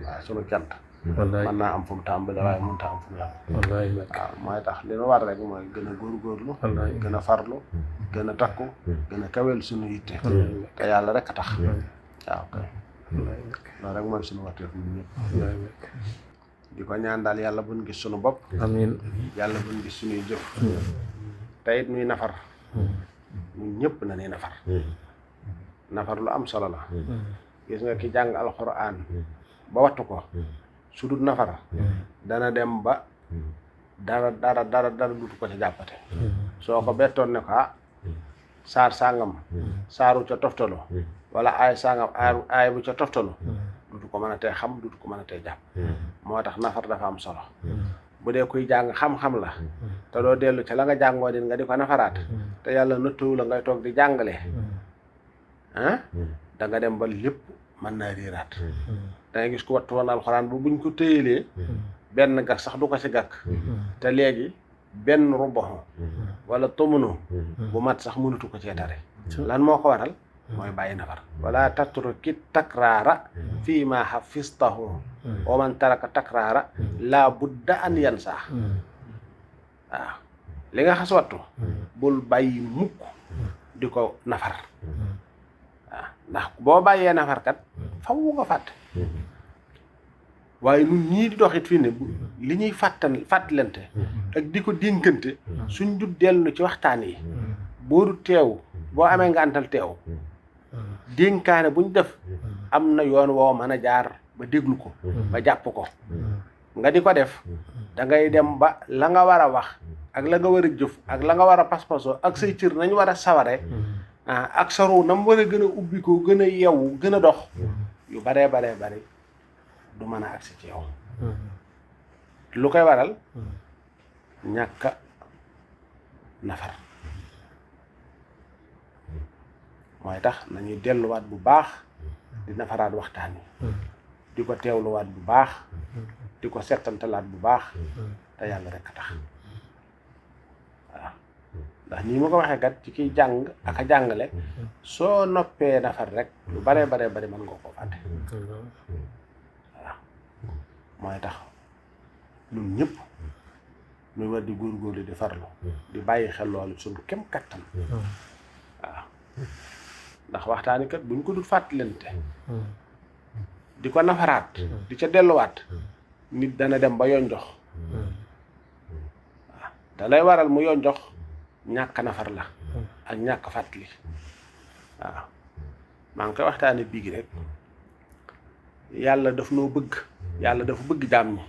waaw sunu cant wallaay mën naa am fu mu tàmbale waaye mënut a am fu mu yàlla wallaay Mbacke waaw mooy tax li nu war rek mooy gën a góorgóorlu wallaay gën a farlu gën a takku gën a kawel sunu yitte te yàlla rek a tax waaw kay wallaay Mbacke loolu rek mooy sunu waxteef ñun ñëpp wallaay Mbacke di ko ñaan daal yàlla buñ gis sunu bopp amiin yàlla buñ gis sunuy jëf te it nuy nafar ñun ñëpp na ni nafar nafar lu am solo la gis nga ki jàng alxuraan ba wattu ko su dul nafar dana dem ba dara dutu ko ca jàppate soo ko bettoon ne ko saar sàngam saaru ca toftalo wala aay sàngam aay bu ca toftalo dutu ko mën a tee xam dutu ko mën a tee jàpp moo tax nafar dafa am solo bu dee kuy jàng xam-xam la te doo dellu ca la nga jàngoo din nga di ko nafaraat te yàlla nëttuwu la ngay toog di jàngale da nga dem ba lépp mën naa riiraat da ngay gis ko wattu woon alxuraan bu buñ ko téyelee benn gàkk sax du ko ci gàkk te léegi benn ruboxo wala tomunu bu mat sax mënatu ko cee tare lan moo ko waral mooy bàyyi nafar wala tatruki takraara fii ma hafistahu wa man taraka takraara laa budda an yansa waaw li nga xas wattu bul bàyyi mukk di ko nafar waaw ndax boo bàyyee nafarkat faw nga fàtte waaye ñun ñii di doxit fii ne li ñuy fàttalante ak di ko dénkante suñ du dellu ci waxtaan yi boo du teew boo amee nga antal teew dénkaane buñ def am na yoon woo mën a jaar ba déglu ko ba jàpp ko nga di ko def da ngay dem ba la nga war a wax ak la nga war a jëf ak la nga war a pas-pasoo ak say cër nañ war a saware ak saru nam war a gën a ubbi ko gën a yeewu gën a dox yu baree bari du mën a agsi ci yow lu koy waral ñàkk nafar mooy tax nañuy delluwaat bu baax di nafaraat waxtaan yi di ko teewluwaat bu baax di ko settantalaat bu baax te yàlla rek a tax waaw ndax nii ma ko waxee kat ci kiy jàng ak a jàngale soo noppee nafar rek lu baree bari mën nga koo fàtte waaw mooy tax ñun ñëpp ñu war di góorgóorlu di farlu di bàyyi xel loolu suñu kem kattan waaw ndax waxtaani kat buñ ko dul fàttalante di ko nafaraat di ca delluwaat nit dana dem ba yonjox waaw da lay waral mu yonjox ñàkk nafar la ak ñàkk fàttali waaw maa ngi koy waxtaani bii gi rek yàlla daf noo bëgg yàlla dafa bëgg jaam ñi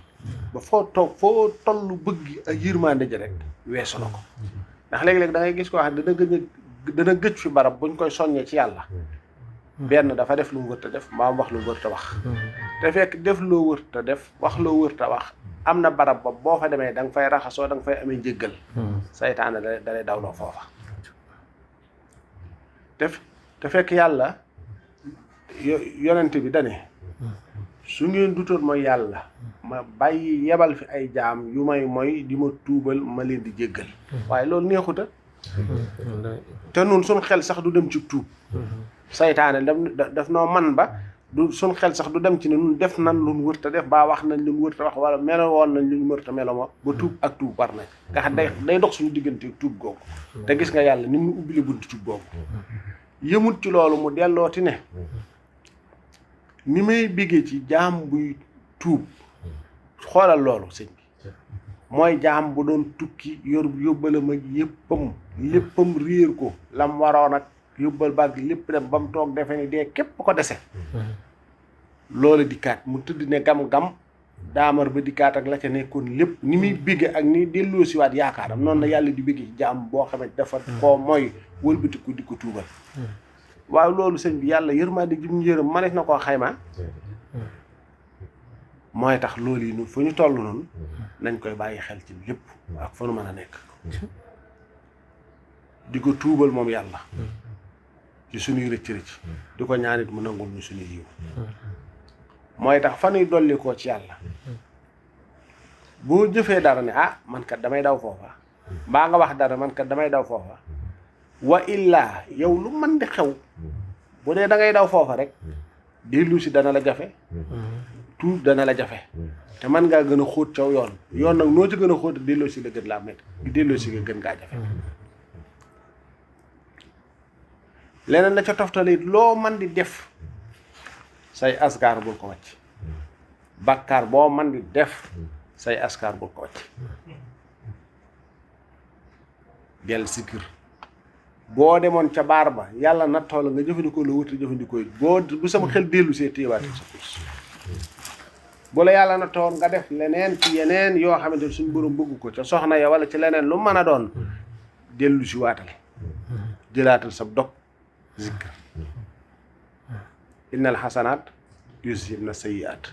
ba foo tollu bëgg ak yërmande ji rek weesu na ko ndax léegi-léegi da ngay gis ko wax dana gëj fi barab buñ koy soññee ci yàlla benn dafa def lu mu wërta def mbaa wax lu mu wërta wax te fekk def loo wërta def wax loo wërta wax am na barab ba boo fa demee da nga fay raxasoo da nga fay amee njëggal saytaane da lay dawloo foofa te fekk yàlla yonent bi dane su ngeen dutoon mooy yàlla ma bàyyi yebal fi ay jaam yu may mooy di ma tuubal ma leen di jéggal waaye loolu neexuta te nun suñ xel sax du dem ci tuub saytaane daf noo man ba du suñ xel sax du dem ci ne nun def nan luñ wërta def baa wax nañ luñ wërta wax wala melo woon nañ luñ wërta melo ma ba tuub ak tuub war nañ nga xam day dox suñu diggante tuub googu te gis nga yàlla ni mu ubbile bunti tuub googu yëmut ci loolu mu dellooti ne ni may biggee ci jaam buy tuub xoolal loolu sëñ bi mooy jaam bu doon tukki yor yóbbalam ak léppam réer ko lam waroon ak yóbbal baag lépp dem ba mu toog defe ni dee képp ko dese loolu dikkaat mu tëdd ne gam-gam daamar ba dikkaat ak la ca nekkoon lépp ni muy bigge ak ni delloo siwaat yaakaaram noonu na yàlla di bigge ci jaam boo xamante dafa koo mooy wëlbatiku di ko tuubal waaw loolu sëñ bi yàlla yërmande ji mu yërëm manees na koo xayma mooy tax loolu yi nu fu ñu toll noonu nañ koy bàyyi xel ci lépp ak fa nu mën a nekk di ko tuubal moom yàlla ci suñuy rëcc di ko ñaanit mu nangul ñu suñuy yiw mooy tax fa nuy dolli koo ci yàlla boo jëfee dara ne man kat damay daw foofa mbaa nga wax dara man kat damay daw foofa wa illaa yow lu mën di xew bu dee da ngay daw foofa rek dellu si dana la jafe tuub dana la jafe te man ngaa gën a xóot caw yoon nag noo ci gën a xóot delloo si la gën laa métti delloo si nga gën ngaa jafe leneen la ca toftale it loo man di def say askar bul ko wàcc bàkkaar boo man di def say askar bul ko wàcc del sikir boo demoon ca baar ba yàlla nattoo la nga jëfandikoo la wuti jëfandikoo it boo bu sama xel dellu see téewaate sa course bu la yàlla nattoo nga def leneen ci yeneen yoo xamante ne suñu borom bëgg ko ca soxna ya wala ci leneen lu mën a doon dellu si waatal jëlaatal sab dog zikr innal xasanaat yuzhibna sayyi'aat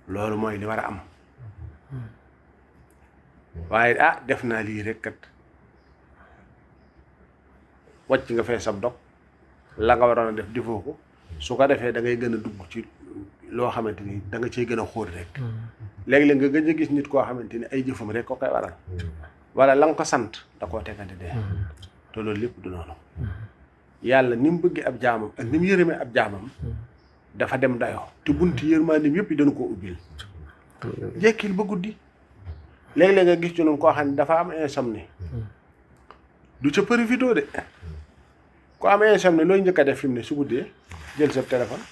loolu mooy li war a am waaye def naa lii rek kat wàcc nga fee sab dog la nga waroon a def defoo ko su ko defee da ngay gën a dugg ci loo xamante ni da nga cey gën a xóot rek léegi-léeg nga gëj a gis nit koo xamante ni ay jëfam rek ko koy waral wala la nga ko sant da koo tegante dee te loolu lépp du noonu yàlla ni mu bëggee ab jaamam ak ni mu yërëmee ab jaamam dafa dem dayoo te bunti yërmandeem yëpp yi dañu koo ubbil jekkil ba guddi léeg-léeg nga gis ci noonu koo xam ne dafa am insomnie du ca profité de ku am insomnie looy njëkk a def fi mu ne su guddee jël sa téléphone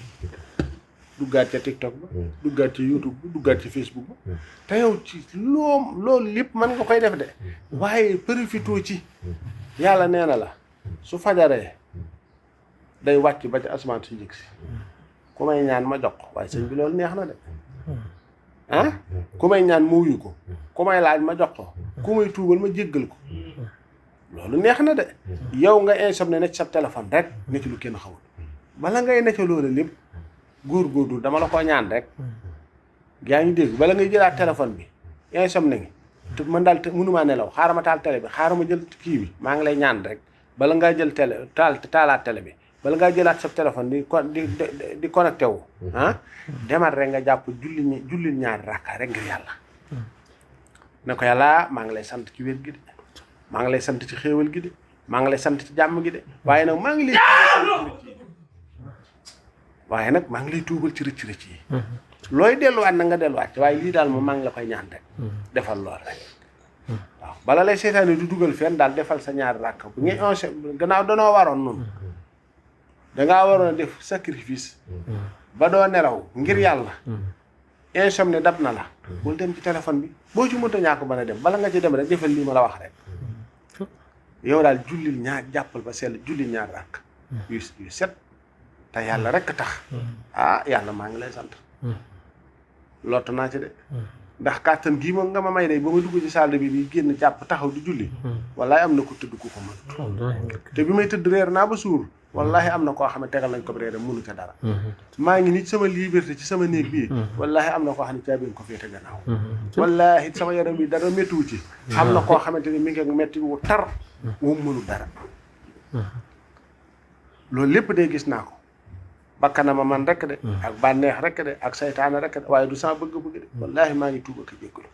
duggaat ca TikTok ba duggaat ci YouTube ba duggaat ci Facebook ba te yow ci loolu lépp mën nga koy def de waaye profité ci yàlla nee na la su fajaree day wàcc ba ci asamaan si njëkk si ku may ñaan ma jox ko waaye sëñ bi loolu neex na de ku may ñaan ma wuyu ko ku may laaj ma jox ko ku may tuubal ma jéggal ko loolu neex na de yow nga insomnie ne ci sa téléphone rek ne ci lu kenn xamul bala ngay ne ca loolu lépp góor-góorlu dama la ko ñaan rek yaa ngi dégg bala ngay jëlaat téléphone bi insomnie ngi te man daal mënumaa nelaw xaaral ma taal télé bi xaaral ma jël kii bi maa ngi lay ñaan rek bala ngaa jël taalaat télé bi bala ngaa jëlaat sa téléphone di connecté wu demal rek nga jàpp julli ñaari rakka rek ngir yàlla ne ko yàlla maa ngi lay sant ci wér gi de maa ngi lay sant ci xéewal gi de maa ngi lay sant ci jàmm gi de waaye nag maa ngi lay tuubal ci rëcc rëcc yi looy delluwaat na nga delluwaat ci waaye lii daal moom maa ngi la koy ñaan rek defal lool rek waaw bala lay seetaane du dugal fenn daal defal sa ñaari rakka bu ngay gannaaw danoo waroon noonu dangaa waroon a def sacrifice ba doo nelaw ngir yàlla insomnie dab na la bul dem ci téléphone bi boo ci mënta ñàkk mën a dem bala nga ci dem rek defal lii ma la wax rek yow daal jullil ñaar jàppal ba sell jullil ñaar rakk yu set te yàlla rek tax yàlla maa ngi lay sant lottu naa ci de ndax kàttan gii moom nga ma may day ba ma dugg ci salle bi génn jàpp taxaw di julli wallahi am na ko tëdd ku ko mën te bi may tëdd reer naa ba suur wallahi am na koo xam ne tegal nañ ko reer mënu ca dara maa ngi nit sama liberté ci sama néeg bii wallahi am na koo xam ne caabi ko féete gannaaw wallahi sama yaram bi dara méttiwu ci am na koo xamante ni mi ngi métti wu tar moom mënu dara loolu lépp day gis naa ko bakkanama man rek de ak bànneex rek de ak saytaane rek de waaye du sama bëgg-bëgg de wallahi maa ngi tuub ak jéggalu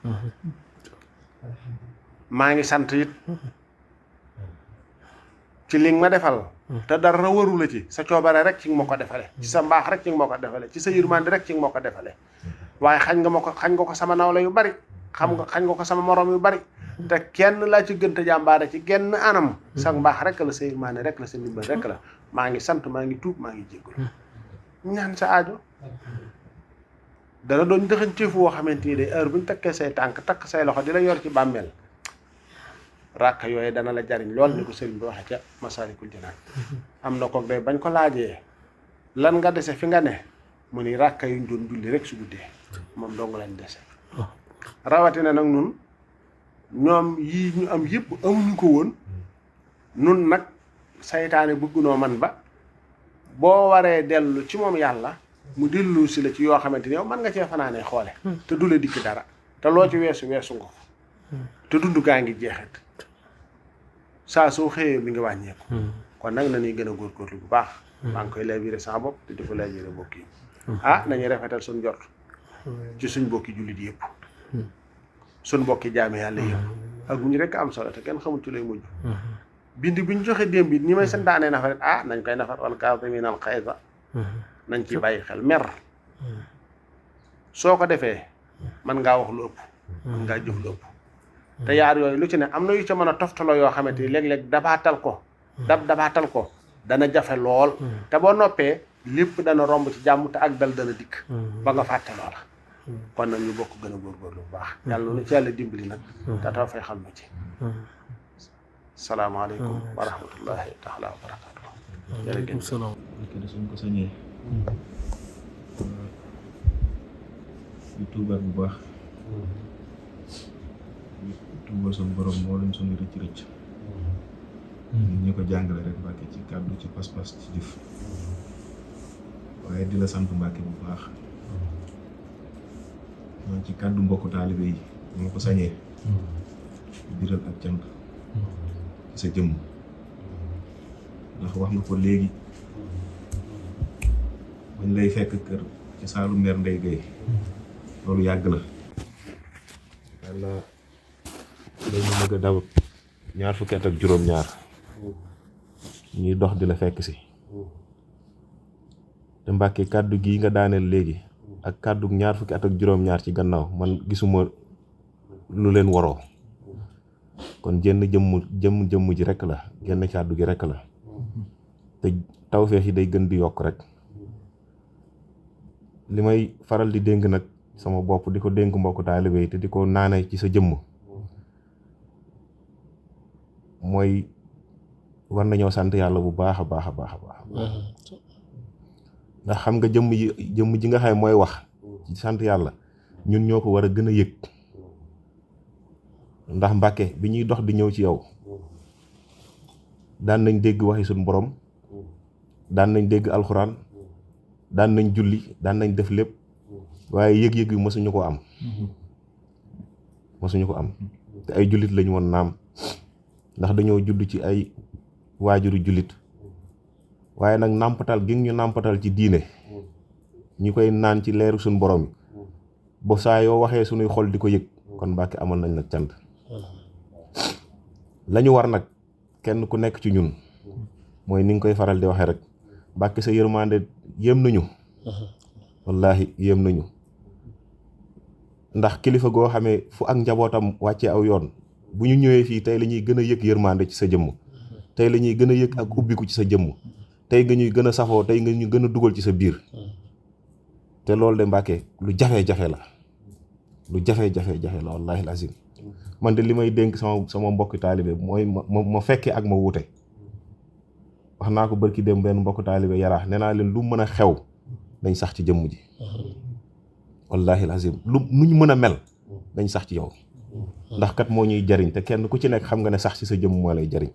maa ngi sant it ci li nga ma defal te dara waru la ci sa coobare rek ci nga ma ko defale ci sa mbaax rek ci nga ma ko defale ci sa yërmande rek ci nga ma ko defale waaye xañ nga ko sama nawle yu bari xañ nga ko sama morom yu bari te kenn laa ci gënta jàmbaare ci genn anam sa mbaax rek la sa yërmande rek la sa ndimbal rek la maa ngi sant maa ngi tuub maa ngi jéggalu ñaan sa aajo dana doon dëxanteefu woo xamante ni day heure bu ñu takkee say tànk takk say loxo di la yor ci bàmmeel ràkk yooyu dana la jariñ lool ni ko sëriñ bi waxee ca Masaalikul Jinaan am na ko day bañ ko laajee lan nga dese fi nga ne mu ni ràkk yu ñu doon julli rek su guddee moom dong lañ dese rawatina nag nun ñoom yii ñu am yëpp amuñu ko woon nun nag saytaane bëggunoo man ba boo waree dellu ci moom yàlla mu dellu si la ci yoo xamante ni yow mën nga cee fanaanee xoole te du la dikk dara te loo ci weesu nga ko te dund gaa ngi jeexit saa soo xëyee mi ngi wàññeeku kon nag nañuy gën a góorgóorlu bu baax maa ngi koy labiré sama bopp te di ko labiré bokk yi nañuy rafetal suñ jot ci suñ bokki jullit yëpp suñ bokki jaami yàlla yëpp ak bu ñu rekk am solo te kenn xamul ci lay mujj bind bi ñu joxe démb bi ñi may santaane nafar nañ koy nafar wal kaazimiina al ghayza nañ ci bàyyi xel mer soo ko defee mën ngaa wax lu ëpp mën ngaa jëf lu ëpp te yaar yooyu lu ci ne am na yu ca mën a toftaloo yoo xamante ni léeg-léeg dabaatal ko dana jafe lool te boo noppee lépp dana romb ci jàmm te ak dal dana dikk ba nga fàtte loola kon nag ñu bokk gën a góorgóorlu bu baax yàlla nu ci yàlla dimbali nag te taw fay xam na ci salaamaaleykum wa rahmatullahi taala wa barakaatu waaleykum salaam. suñ ko sañee di tuubaat bu baax di tuubal suñu borom moo leen suñu rëcc ñu ko jàngale rek Mbàkke ci kàddu ci pas-pas ci jëf waaye di la sant Mbàkke bu baax ñoo ci kàddu mbokku taalibe yi ñu ko sañee biral ak cant ci sa jëmm ndax wax nga ko léegi bañ lay fekk kër ci saalu mer Ndey Gay loolu yàgg na yàlla dañu bëgg a daw ñaar fukki at ak juróom-ñaar ñuy dox di la fekk si te Mbàkke kàddu gii nga daaneel léegi ak kàddu ñaar fukki at ak juróom-ñaar ci gannaaw man gisuma lu leen waroo kon jenn jëmm ji rekk la genn kàddu gi rekk la te tawfeex yi day gën di yokk rek li may faral di dénk nag sama bopp di ko dénk mbokku taalibe yi te di ko naane ci sa jëmm mooy war nañoo sant yàlla bu baax a baax a baax a baax ndax xam nga jëmm ji nga xam mooy wax ci sant yàlla ñun ñoo ko war a gën a yëg ndax Mbàkke bi ñuy dox di ñëw ci yow daan nañ dégg waxi suñu borom daan nañ dégg alxuraan daan nañ julli daan nañ def lépp waaye yëg-yëg yu mësuñu ko am te ay jullit lañu woon naam ndax dañoo judd ci ay waajuru jullit waaye nag nàmpatal gi ñu nàmpatal ci diine ñu koy naan ci leeru suñu borom yi ba saa yoo waxee suñuy xol di ko yëg kon Mbàkke amal nañ nag cant lañu war nag kenn ku nekk ci ñun mooy ni nga koy faral di waxee rek Mbàkke sa yërmande yéem nañu wallaahi yéem nañu ndax kilifa goo xamee fu ak njabootam wàccee aw yoon bu ñu ñëwee fii tey la ñuy gën a yëg yërmande ci sa jëmm tey la ñuy gën a yëg ak ubbiku ci sa jëmm tey nga ñuy gën a safoo tey nga ñu gën a dugal ci sa biir te loolu de Mbàkke lu jafe-jafe la lu jafe-jafe la wallaahi lazim man de li may dénk sama mbokki taalibe mooy ma fekke ak ma wuute wax naa ko barki dem benn mbokki taalibe yaraax nee naa leen lu mën a xew dañ sax ci jëmm ji wallaahi lazim lu nuñ mën a mel dañ sax ci yow ndax kat moo ñuy jariñ te kenn ku ci nekk xam nga ne sax ci sa jëmm moo lay jariñ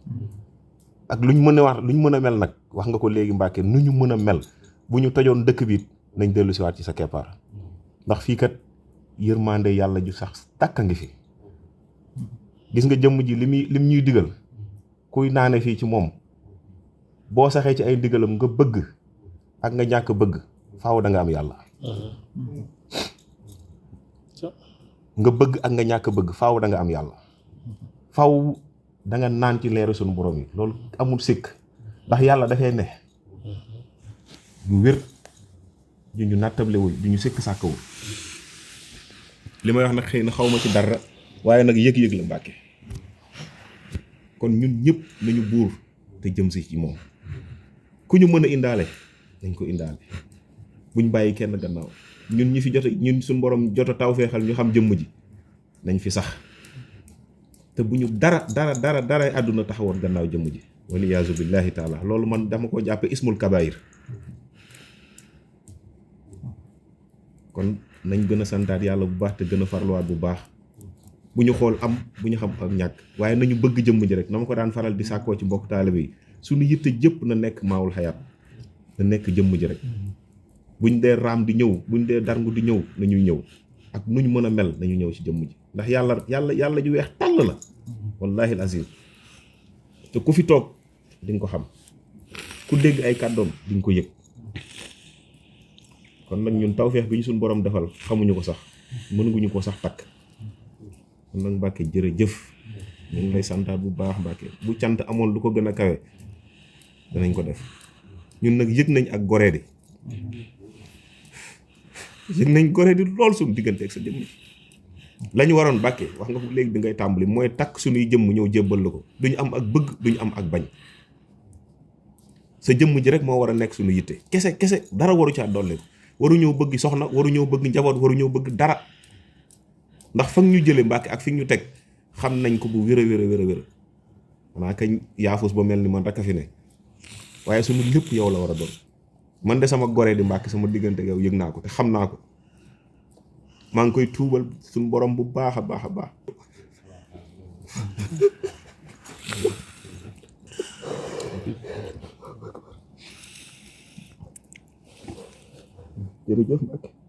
ak luñ mën a mel nag wax nga ko léegi Mbàkke nu ñu mën a mel bu ñu tojoon dëkk bi nañ dellu siwaat ci sa keppaar ndax fii kat yërmande yàlla ju sax tàkk a ngi fi gis nga jëmm ji lim ñuy digal kuy naane fii ci moom boo saxee ci ay digalam nga bëgg ak nga ñàkk bëgg faaw da nga am yàlla nga bëgg ak nga ñàkk bëgg faaw da nga am yàlla faaw da nga naan ci leeru suñu borom yi loolu amul sikk ndax yàlla dafay ne lu wér ju ñu nattablewul du ñu sikk sàkkawul li may wax nag xëy na xaw ma ci dara waaye nag yëg-yëg la Mbàkke kon ñun ñëpp nañu buur te jëm si ci moom ku ñu mën a indaale nañ ko indaale buñ bàyyi kenn gannaaw ñun ñi fi ñun suñu borom jot a tawfeexal ñu xam jëmm ji nañ fi sax te bu ñu dara àdduna taxawoon gannaaw jëmm ji waliyaazu billaahi taala loolu man dama ko jàppe ismul kabaayir kon nañ gën a santaat yàlla bu baax te gën a farluwaat bu baax bu ñu xool am bu ñu xam ak ñàkk waaye nañu bëgg jëmm ji rek na ma ko daan faral di sàkkoo ci mbokk taalibe yi suñu yitte jëpp na nekk maawul xayaat na nekk jëmm ji rek buñ dee raam di ñëw buñ dee darngu di ñëw nañuy ñëw ak nuñ mën a mel nañu ñëw ci jëmm ji ndax yàlla ju weex tàll la wallahi azim te ku fi toog di nga ko xam ku dégg ay kàddoom di nga ko yëg kon nag ñun tawfeex bi ñu suñ borom defal xamuñu ko sax mënuñu ko sax takk kon nag Mbàkke jërëjëf ñu ngi lay santaat bu baax Mbàkke bu cant amoon lu ko gën a kawe danañ ko def ñun nag yëg nañ ak goreedi yëg nañ gore di lool suñu diggante ak sa jëmm la ñu waroon Mbàkke wax nga ko léegi bi ngay tàmbali mooy takk suñuy jëmm ñëw jébbal la ko duñu am ak bëgg duñu am ak bañ sa jëmm ji rek moo war a nekk suñu yitte kese dara waru caa dolli ko waru ñëw bëgg soxna waru ñëw bëgg njaboot waru ñëw bëgg dara ndax fa ñu jële Mbàkke ak fi ñu teg xam nañ ko bu wér a wér xanaa kañ yaafus ba mel ni man rek a fi ne waaye suñu lépp yow la war a doon man de sama gore di Mbàkke sama diggante yow yëg naa ko te xam naa ko maa ngi koy tuubal suñu borom bu baax a baax a baax jërëjëf Mbàkke